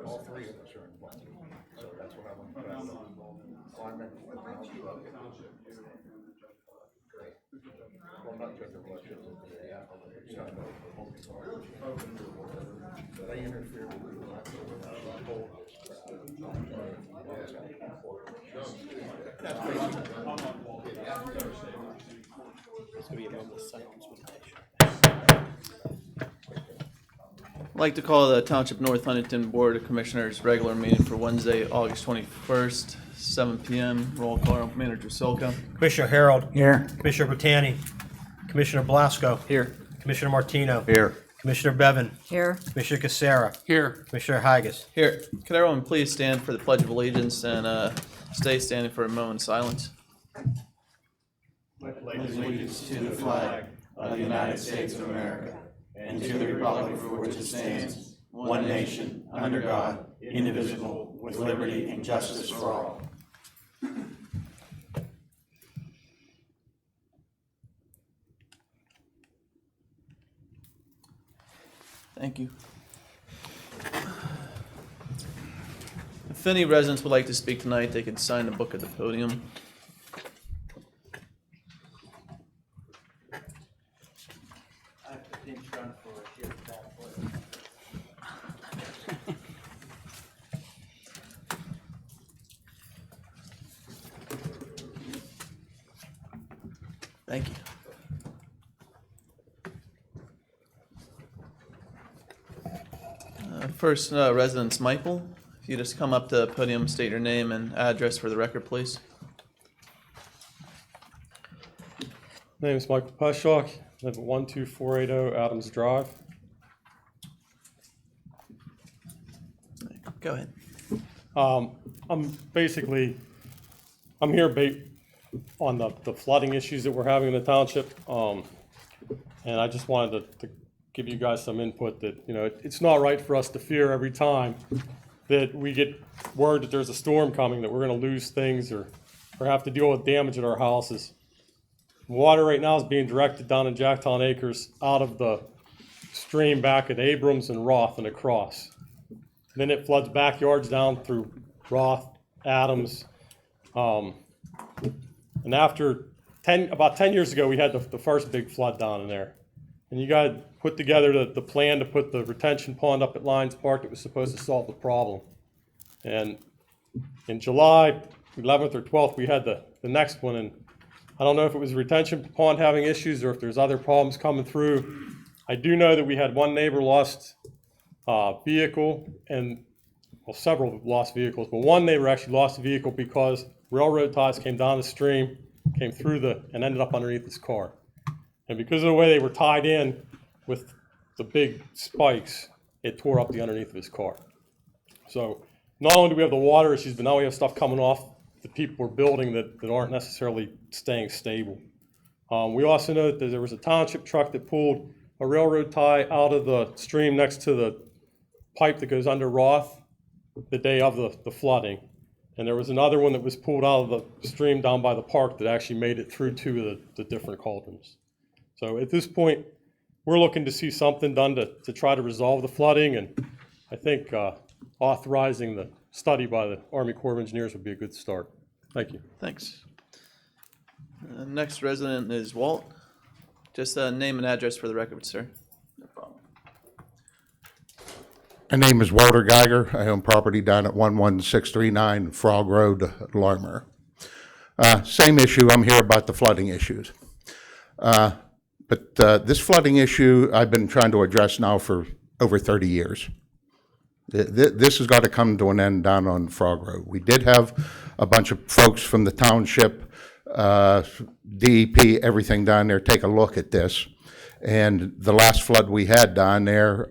All three of us are involved, so that's what I want to try. Well, not judge of elections, but I interfere with I'd like to call the Township North Huntington Board of Commissioners regular meeting for Wednesday, August 21st, 7 p.m. Roll call. Manager Silka. Commissioner Harold. Here. Commissioner Botani. Commissioner Blasco. Here. Commissioner Martino. Here. Commissioner Bevan. Here. Commissioner Casera. Here. Commissioner Haggis. Here. Could everyone please stand for the Pledge of Allegiance and stay standing for a moment of silence? Allegiance to the flag of the United States of America and to the republic for which it stands, one nation, under God, indivisible, with liberty and justice for all. Thank you. If any residents would like to speak tonight, they could sign the book at the podium. Thank you. First, residence Michael. If you just come up to the podium, state your name and address for the record, please. My name is Michael Peshock. I live at 12480 Adams Drive. Go ahead. I'm here on the flooding issues that we're having in the township. And I just wanted to give you guys some input that, it's not right for us to fear every time that we get word that there's a storm coming, that we're gonna lose things or have to deal with damage at our houses. Water right now is being directed down in Jacktown Acres out of the stream back at Abrams and Roth and across. Then it floods backyards down through Roth, Adams. And after about 10 years ago, we had the first big flood down in there. And you guys put together the plan to put the retention pond up at Lions Park that was supposed to solve the problem. And in July 11th or 12th, we had the next one. And I don't know if it was retention pond having issues or if there's other problems coming through. I do know that we had one neighbor lost vehicle and, well, several lost vehicles, but one neighbor actually lost a vehicle because railroad ties came down the stream, came through and ended up underneath his car. And because of the way they were tied in with the big spikes, it tore up the underneath of his car. So not only do we have the water issues, but now we have stuff coming off that people are building that aren't necessarily staying stable. We also know that there was a township truck that pulled a railroad tie out of the stream next to the pipe that goes under Roth the day of the flooding. And there was another one that was pulled out of the stream down by the park that actually made it through two of the different cauldrons. So at this point, we're looking to see something done to try to resolve the flooding, and I think authorizing the study by the Army Corps of Engineers would be a good start. Thank you. Thanks. Next resident is Walt. Just name and address for the record, sir. No problem. My name is Walter Geiger. I own property down at 11639 Frog Road, Larimer. Same issue. I'm here about the flooding issues. But this flooding issue I've been trying to address now for over 30 years. This has got to come to an end down on Frog Road. We did have a bunch of folks from the township, DEP, everything down there take a look at this. And the last flood we had down there,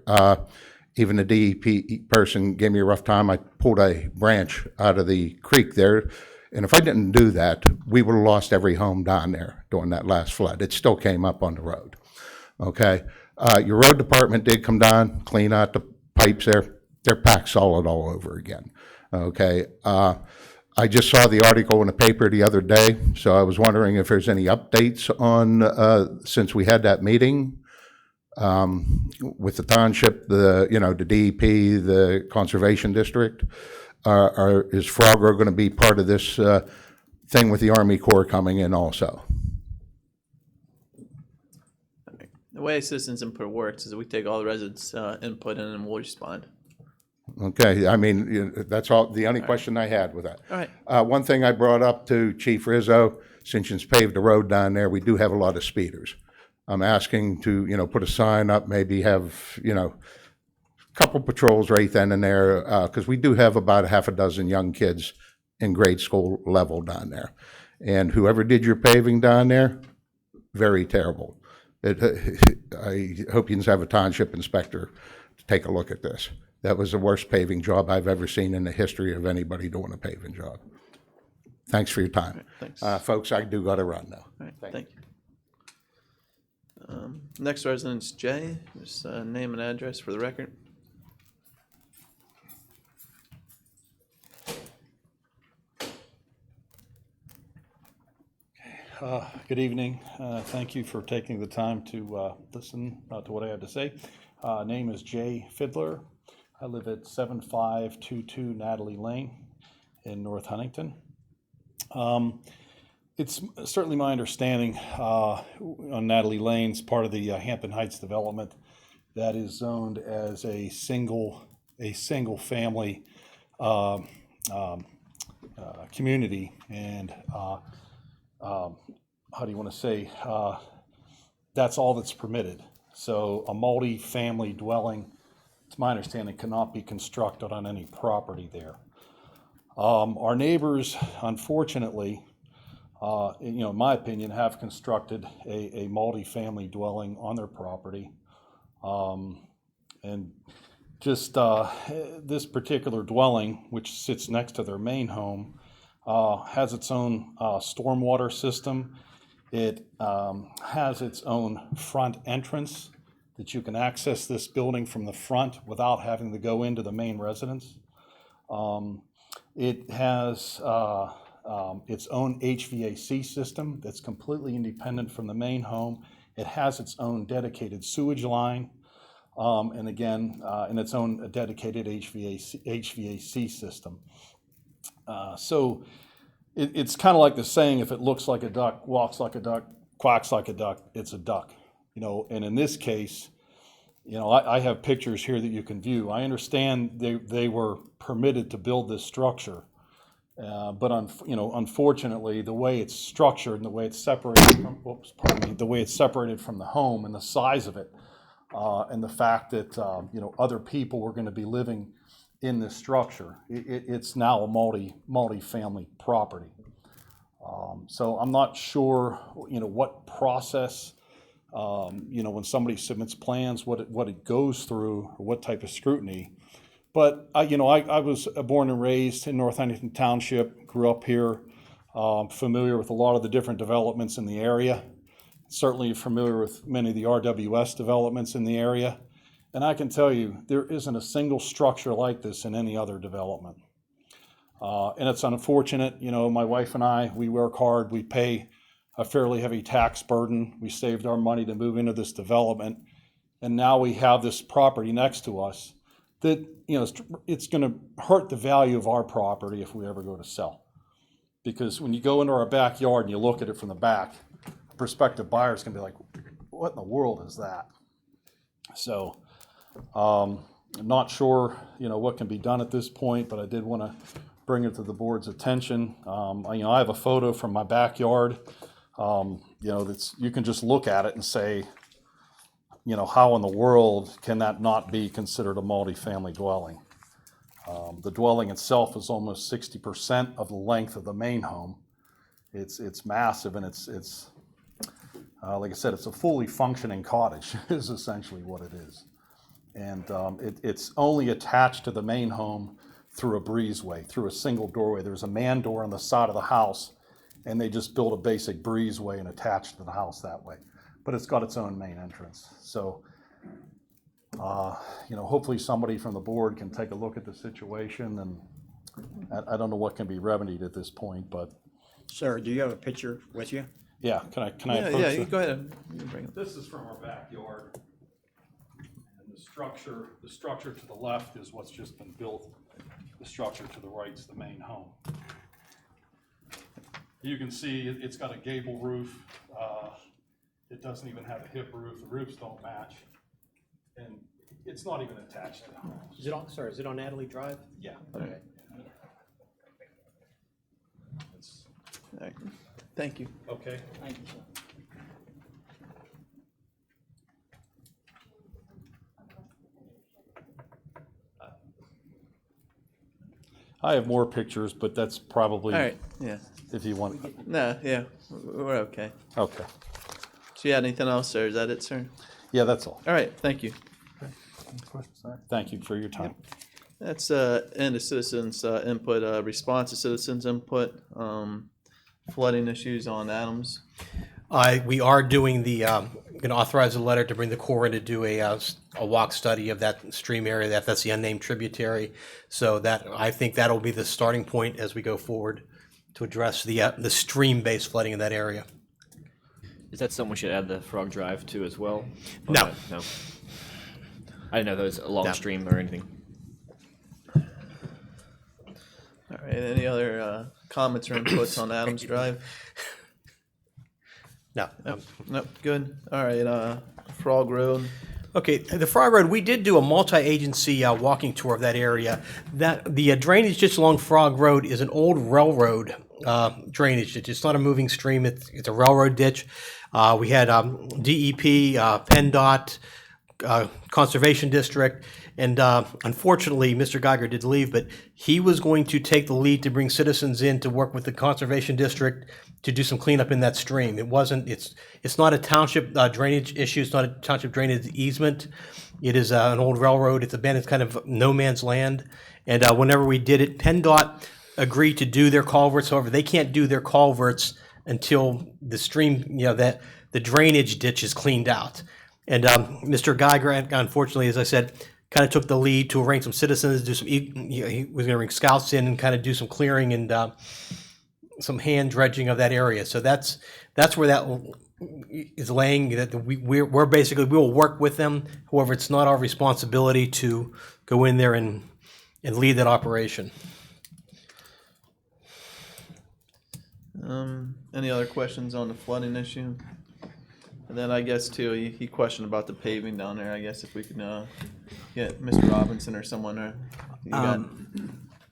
even the DEP person gave me a rough time. I pulled a branch out of the creek there. And if I didn't do that, we would have lost every home down there during that last flood. It still came up on the road. Okay. Your road department did come down, clean out the pipes there. They're packed solid all over again. Okay. I just saw the article in the paper the other day, so I was wondering if there's any updates on, since we had that meeting, with the township, the DEP, the Conservation District. Is Frogger going to be part of this thing with the Army Corps coming in also? The way citizens input works is we take all the residents' input and then we'll respond. Okay, I mean, that's all, the only question I had with that. All right. One thing I brought up to Chief Rizzo, since you've paved the road down there, we do have a lot of speeders. I'm asking to, put a sign up, maybe have, a couple patrols right then and there, because we do have about a half a dozen young kids in grade school level down there. And whoever did your paving down there, very terrible. I hope you can have a township inspector to take a look at this. That was the worst paving job I've ever seen in the history of anybody doing a paving job. Thanks for your time. Thanks. Folks, I do got to run now. All right, thank you. Next resident's Jay. Just name and address for the record. Good evening. Thank you for taking the time to listen to what I have to say. Name is Jay Fiddler. I live at 7522 Natalie Lane in North Huntington. It's certainly my understanding on Natalie Lane's part of the Hampton Heights development that is zoned as a single family community, and how do you want to say, that's all that's permitted. So a multi-family dwelling, it's my understanding, cannot be constructed on any property there. Our neighbors, unfortunately, in my opinion, have constructed a multi-family dwelling on their property. And just this particular dwelling, which sits next to their main home, has its own stormwater system. It has its own front entrance that you can access this building from the front without having to go into the main residence. It has its own HVAC system that's completely independent from the main home. It has its own dedicated sewage line, and again, in its own dedicated HVAC system. So it's kind of like the saying, if it looks like a duck, walks like a duck, quacks like a duck, it's a duck. And in this case, I have pictures here that you can view. I understand they were permitted to build this structure, but unfortunately, the way it's structured and the way it's separated from, the way it's separated from the home and the size of it, and the fact that other people were going to be living in this structure, it's now a multi-family property. So I'm not sure, what process, when somebody submits plans, what it goes through, or what type of scrutiny. But I was born and raised in North Huntington Township, grew up here, familiar with a lot of the different developments in the area, certainly familiar with many of the RWS developments in the area. And I can tell you, there isn't a single structure like this in any other development. And it's unfortunate, my wife and I, we work hard, we pay a fairly heavy tax burden. We saved our money to move into this development. And now we have this property next to us that, it's going to hurt the value of our property if we ever go to sell. Because when you go into our backyard and you look at it from the back, a prospective buyer's going to be like, what in the world is that? So, I'm not sure, what can be done at this point, but I did want to bring it to the board's attention. I have a photo from my backyard. That's, you can just look at it and say, how in the world can that not be considered a multi-family dwelling? The dwelling itself is almost 60% of the length of the main home. It's massive, and it's like I said, it's a fully functioning cottage is essentially what it is. And it's only attached to the main home through a breezeway, through a single doorway. There's a man door on the side of the house, and they just built a basic breezeway and attached to the house that way. But it's got its own main entrance. So, hopefully somebody from the board can take a look at the situation and I don't know what can be remedied at this point, but Sir, do you have a picture with you? yeah, can I Yeah, approach yeah, the- you go ahead. You can bring it. This is from our backyard. And the structure to the left is what's just been built. The structure to the right is the main home. You can see it's got a gable roof. It doesn't even have a hip roof. The roofs don't match. And it's not even attached to the home. Is it on Natalie Drive? Yeah. Okay. It's- All right. Thank you. Okay. Thank you, sir. I have more pictures, but that's probably, All right, yeah. if you want. No, yeah, we're okay. Okay. So you had anything else, or is that it, sir? Yeah, that's all. All right, thank you. Thank you for your time. That's end of citizens input, response to citizens input, flooding issues on Adams. We are doing going to authorize a letter to bring the Corps in to do a walk study of that stream area. That's the unnamed tributary. So that, I think that'll be the starting point as we go forward to address the stream-based flooding in that area. Is that something we should add the Frog Drive to as well? Or No. not? No. I didn't know there was a long No. stream or anything. All right, any other comments or inputs on Adams Drive? No. Nope, good. All right, Frog Road. Okay, the Frog Road, we did do a multi-agency walking tour of that area. That the drainage just along Frog Road is an old railroad drainage. It's not a moving stream. It's a railroad ditch. We had DEP, PennDOT, Conservation District, and unfortunately, Mr. Geiger did leave, but he was going to take the lead to bring citizens in to work with the Conservation District to do some cleanup in that stream. It's not a township drainage issue. It's not a township drainage easement. It is an old railroad. It's abandoned. It's kind of no man's land. And whenever we did it, PennDOT agreed to do their culverts. However, they can't do their culverts until the stream, that the drainage ditch is cleaned out. And Mr. Geiger, unfortunately, as I said, kind of took the lead to arrange some citizens, do some. He was going to bring scouts in and kind of do some clearing and some hand dredging of that area. So that's where that is laying. That we're basically, we will work with them. However, it's not our responsibility to go in there and lead that operation. Any other questions on the flooding issue? And then I guess too, he questioned about the paving down there. I guess if we could get Mr. Robinson or someone or you got.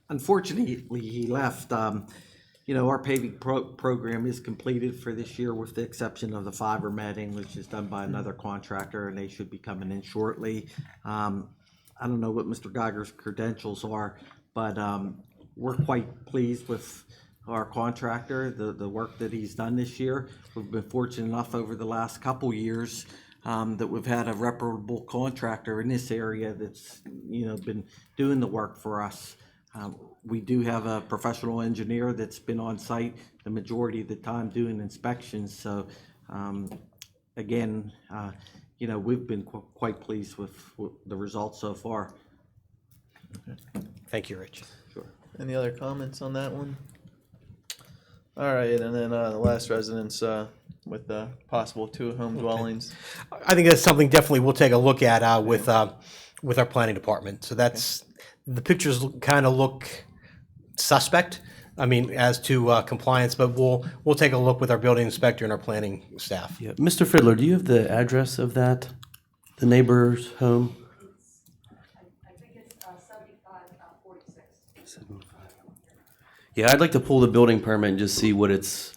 Unfortunately, he left. Our paving program is completed for this year with the exception of the fiber matting, which is done by another contractor, and they should be coming in shortly. I don't know what Mr. Geiger's credentials are, but we're quite pleased with our contractor, the work that he's done this year. We've been fortunate enough over the last couple years that we've had a reputable contractor in this area that's been doing the work for us. We do have a professional engineer that's been on site the majority of the time doing inspections. So again, we've been quite pleased with the results so far. Thank you, Rich. Sure. Any other comments on that one? All right, and then the last residence with possible 2 home dwellings. I think that's something definitely we'll take a look at with our planning department. So that's the pictures kind of look suspect. I mean, as to compliance, but we'll take a look with our building inspector and our planning staff. Yeah. Mr. Fiddler, do you have the address of that, the neighbor's home? I think it's 7546. Yeah, I'd like to pull the building permit and just see what it's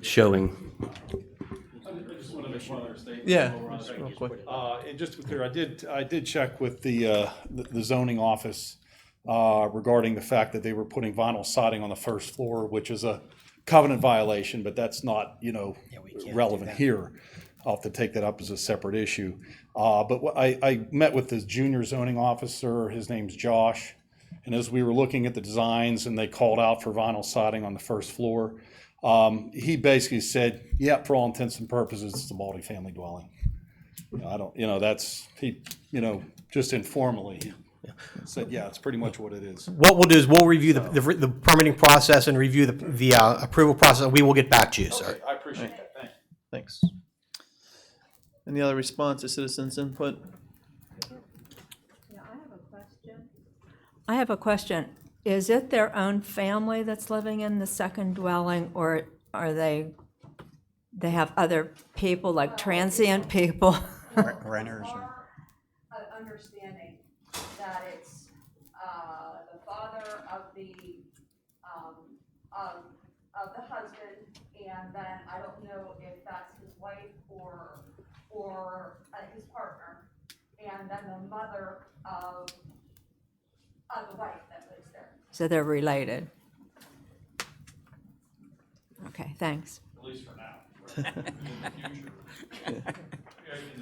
showing. I just want to make one other statement. Yeah, just real quick. And just to be clear, I did check with the zoning office regarding the fact that they were putting vinyl siding on the first floor, which is a covenant violation, but that's not, relevant here. I'll have to take that up as a separate issue. But I met with the junior zoning officer. His name's Josh. And as we were looking at the designs and they called out for vinyl siding on the first floor, he basically said, yeah, for all intents and purposes, it's a multifamily dwelling. I don't, that's, he, just informally So, yeah, it's pretty much what it is. What we'll do is we'll review the permitting process and review the approval process, and we will get back to you, sir. I appreciate that, thank you. Thanks. Any other response to citizens' input? Yeah, I have a question. Is it their own family that's living in the second dwelling, or are they have other people, like transient people? Renters. Understanding that it's the father of the husband, and then I don't know if that's his wife or his partner, and then the mother of the wife that lives there. So they're related? Okay, thanks. At least for now. In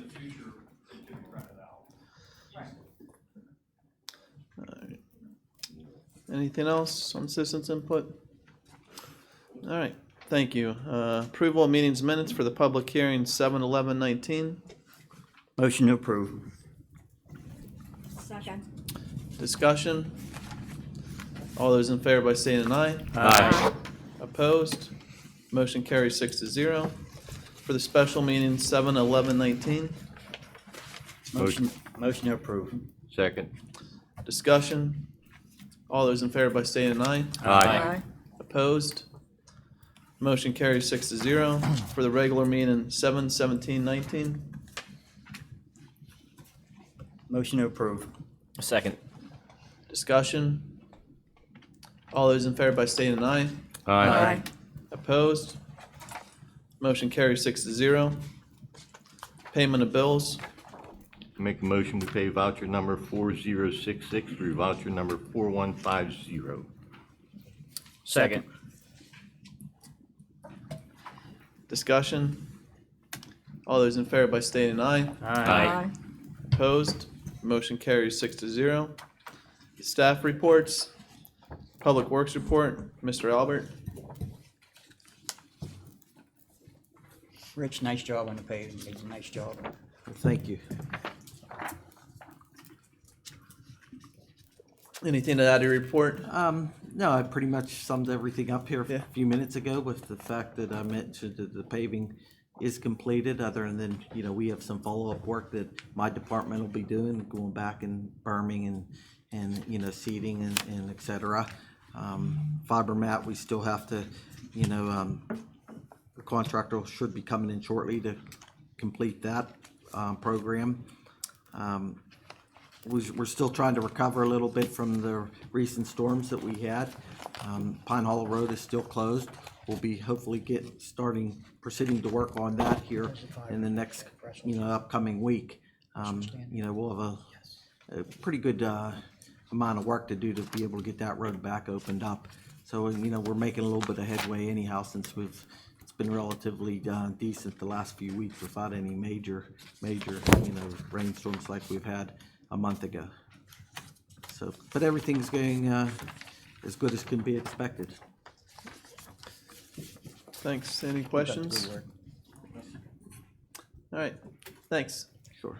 the future, it could be rented out. Alright. Anything else on citizens' input? All right, thank you. Approval of meetings minutes for the public hearing 7/11/19. Motion to approve. Second. Discussion. All those in favor by saying an aye. Aye. Opposed? Motion carries 6-0. For the special meeting 7/11/19. Motion to approve. Second. Discussion. All those in favor by saying an aye. Aye. Opposed? Motion carries 6-0. For the regular meeting 7/17/19. Motion to approve. Second. Discussion. All those in favor by saying an aye. Aye. Opposed? Motion carries 6-0. Payment of bills. Make a motion to pay voucher number 4066 through voucher number 4150. Second. Discussion. All those in favor by stating aye. Aye. Opposed? Motion carries 6-0. Staff reports. Public Works report, Mr. Albert. Rich, nice job on the paving. Did a nice job. Thank you. Anything to add to your report? No, I pretty much summed everything up here Yeah. a few minutes ago with the fact that I mentioned that the paving is completed, other than, we have some follow-up work that my department will be doing, going back and berming and seeding and et cetera. Fiber mat, we still have to, the contractor should be coming in shortly to complete that program. We're still trying to recover a little bit from the recent storms that we had. Pine Hollow Road is still closed. We'll be hopefully proceeding to work on that here in the next, upcoming week. We'll have a pretty good amount of work to do to be able to get that road back opened up. So, we're making a little bit of headway anyhow, since it's been relatively decent the last few weeks without any major, rainstorms like we've had a month ago. So, but everything's going as good as can be expected. Thanks. Any questions? All right, thanks. Sure.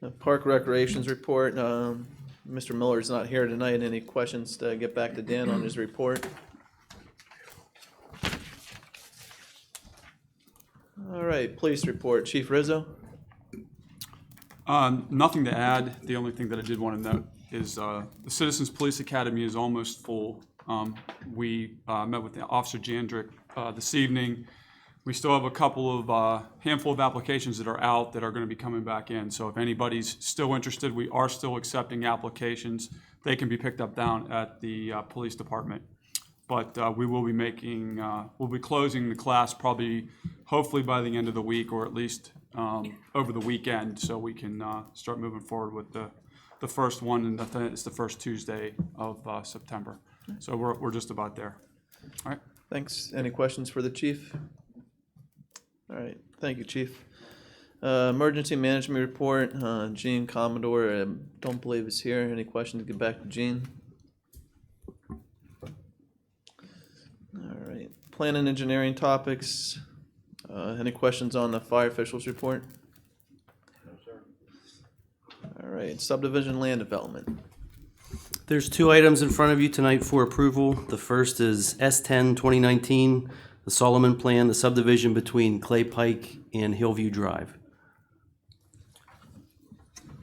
The Park Recreations report, Mr. Miller's not here tonight. Any questions to get back to Dan on his report? All right, police report, Chief Rizzo. Nothing to add. The only thing that I did want to note is the Citizens Police Academy is almost full. We met with Officer Jandrick this evening. We still have a couple of handful of applications that are out that are going to be coming back in. So if anybody's still interested, we are still accepting applications. They can be picked up down at the police department. But we will be we'll be closing the class hopefully by the end of the week, or at least over the weekend, so we can start moving forward with the first one, and it's the first Tuesday of September. So we're just about there. All right. Thanks. Any questions for the chief? All right, thank you, Chief. Emergency management report, Gene Commodore, I don't believe is here. Any questions? Get back to Gene. All right, plan and engineering topics. Any questions on the fire officials report? No, sir. All right. right, subdivision land development. There's two items in front of you tonight for approval. The first is S10 2019, the Solomon Plan, the subdivision between Clay Pike and Hillview Drive.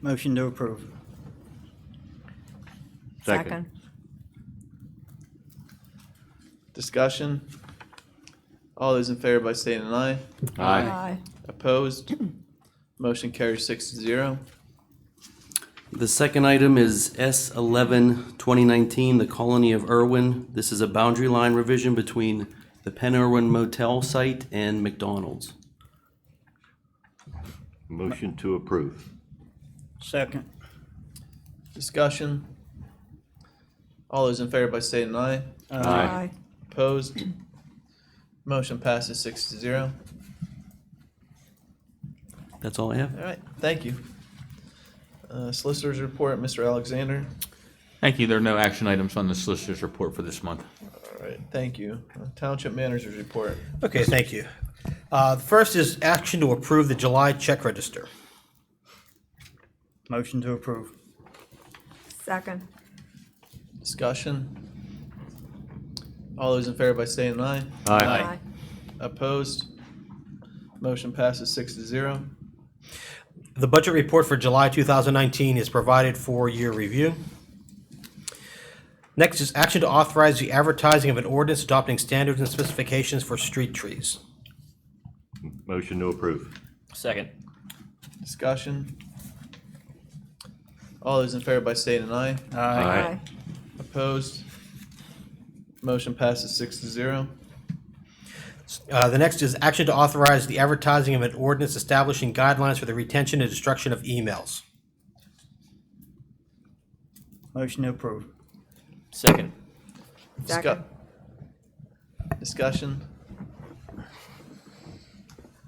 Motion to approve. Second. Discussion. All those in favor by state and I. Aye. Opposed? Motion carries 6-0. The second item is S11 2019, the Colony of Irwin. This is a boundary line revision between the Penn Irwin Motel site and McDonald's. Motion to approve. Second. Discussion. All those in favor by state and I. Aye. Opposed? Motion passes 6-0. That's all I have. All right, thank you. Solicitor's report, Mr. Alexander. Thank you. There are no action items on the solicitor's report for this month. All right, thank you. Township manager's report. Okay, thank you. The first is action to approve the July check register. Motion to approve. Second. Discussion. All those in favor by state and I. Aye. Opposed? Motion passes 6-0. The budget report for July 2019 is provided for your review. Next is action to authorize the advertising of an ordinance adopting standards and specifications for street trees. Motion to approve. Second. Discussion. All those in favor by state and I. Aye. Opposed? Motion passes 6-0. The next is action to authorize the advertising of an ordinance establishing guidelines for the retention and destruction of emails. Motion to approve. Second. Second. Discussion.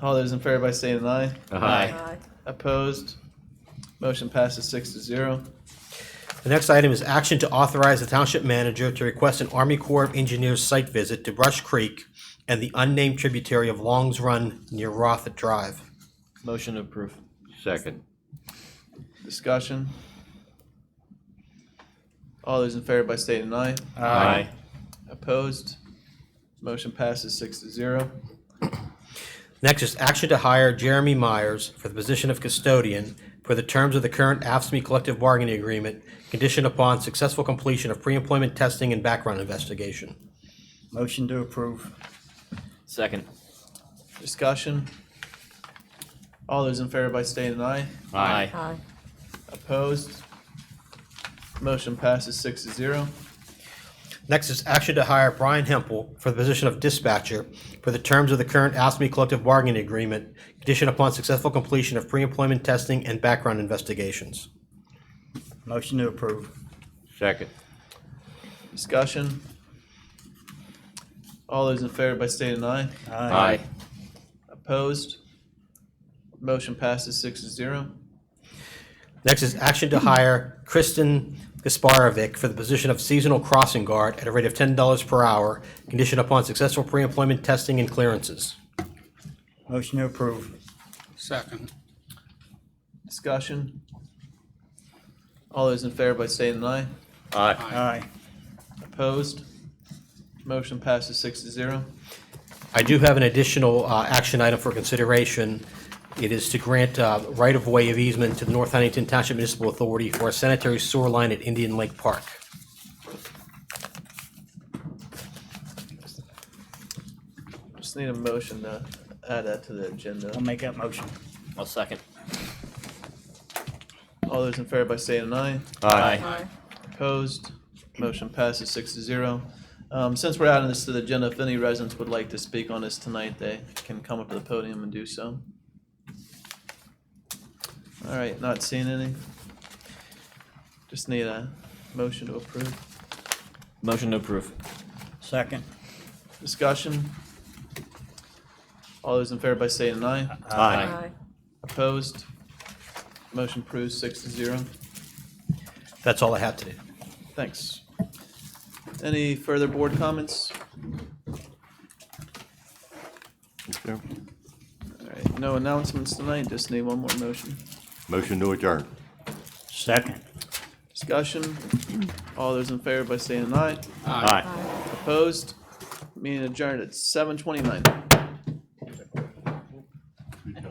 All those in favor by state and I. Aye. Opposed? Motion passes 6-0. The next item is action to authorize the township manager to request an Army Corps of Engineers site visit to Brush Creek and the unnamed tributary of Longs Run near Roth Drive. Motion to approve. Second. Discussion. All those in favor by state and I. Aye. Opposed? Motion passes 6-0. Next is action to hire Jeremy Myers for the position of custodian for the terms of the current AFSCME collective bargaining agreement, conditioned upon successful completion of pre-employment testing and background investigation. Motion to approve. Second. Discussion. All those in favor by state and I. Aye. Aye. Opposed? Motion passes 6-0. Next is action to hire Brian Hempel for the position of dispatcher for the terms of the current AFSCME collective bargaining agreement, conditioned upon successful completion of pre-employment testing and background investigations. Motion to approve. Second. Discussion. All those in favor by state and I. Aye. Opposed? Motion passes 6-0. Next is action to hire Kristen Gasparovic for the position of seasonal crossing guard at a rate of $10 per hour, conditioned upon successful pre-employment testing and clearances. Motion to approve. Second. Discussion. All those in favor by state and I. Aye. Aye. Opposed? Motion passes 6-0. I do have an additional action item for consideration. It is to grant right-of-way of easement to the North Huntington Township Municipal Authority for a sanitary sewer line at Indian Lake Park. Just need a motion to add that to the agenda. I'll make that motion. I'll second. All those in favor by state and I. Aye. Opposed? Motion passes 6-0. Since we're adding this to the agenda, if any residents would like to speak on this tonight, they can come up to the podium and do so. All right, not seeing any. Just need a motion to approve. Motion to approve. Second. Discussion. All those in favor by state and I. Aye. Opposed? Motion approves 6-0. That's all I have today. Thanks. Any further board comments? Sure. All right, no announcements tonight, just need one more motion. Motion to adjourn. Second. Discussion. All those in favor by saying aye. Aye. Opposed? Meeting adjourned at 7:29.